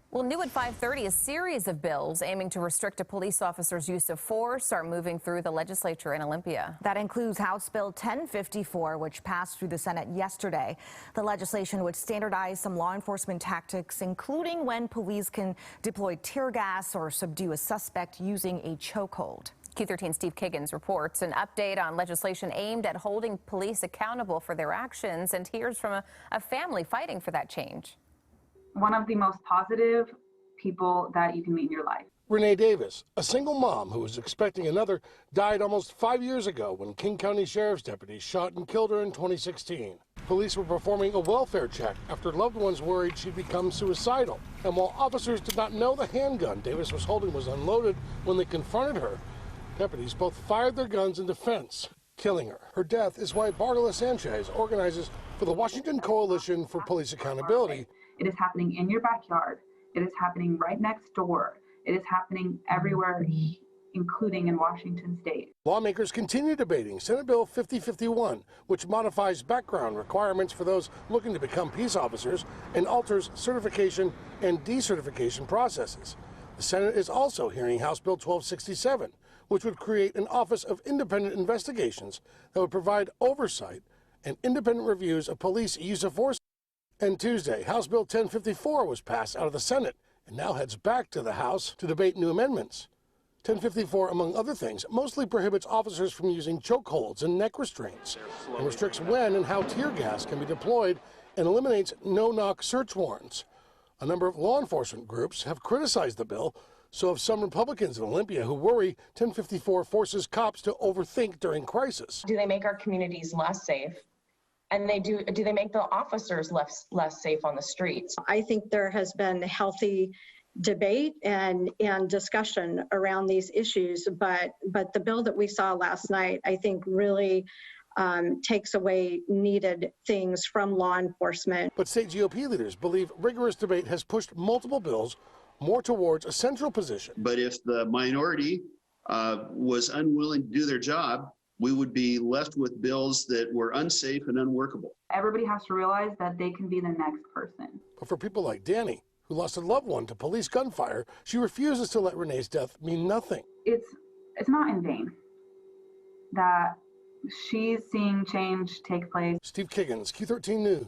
Well, new at 5:30, a series of bills aiming to restrict a police officer's use of force are moving through the legislature in Olympia. That includes House Bill 1054, which passed through the Senate yesterday. The legislation would standardize some law enforcement tactics, including when police can deploy tear gas or subdue a suspect using a chokehold. Q13 Steve Kiggins reports an update on legislation aimed at holding police accountable for their actions, and hears from a family fighting for that change. One of the most positive people that you can meet in your life. Renee Davis, a single mom who was expecting another, died almost 5 years ago when King County Sheriff's deputies shot and killed her in 2016. Police were performing a welfare check after loved ones worried she'd become suicidal. And while officers did not know the handgun Davis was holding was unloaded when they confronted her, deputies both fired their guns in defense, killing her. Her death is why Barbara Sanchez organizes for the Washington Coalition for Police Accountability. It is happening in your backyard. It is happening right next door. It is happening everywhere, including in Washington state. Lawmakers continue debating Senate Bill 5051, which modifies background requirements for those looking to become peace officers and alters certification and decertification processes. The Senate is also hearing House Bill 1267, which would create an Office of Independent Investigations that would provide oversight and independent reviews of police use of force. And Tuesday, House Bill 1054 was passed out of the Senate and now heads back to the House to debate new amendments. 1054, among other things, mostly prohibits officers from using chokeholds and neck restraints, and restricts when and how tear gas can be deployed, and eliminates no-knock search warrants. A number of law enforcement groups have criticized the bill, so have some Republicans in Olympia who worry 1054 forces cops to overthink during crisis. Do they make our communities less safe? And do they make the officers less safe on the streets? I think there has been healthy debate and discussion around these issues, but the bill that we saw last night, I think, really takes away needed things from law enforcement. But state GOP leaders believe rigorous debate has pushed multiple bills more towards a central position. But if the minority was unwilling to do their job, we would be left with bills that were unsafe and unworkable. Everybody has to realize that they can be the next person. But for people like Danny, who lost a loved one to police gunfire, she refuses to let Renee's death mean nothing. It's not in vain that she's seeing change take place. Steve Kiggins, Q13 News.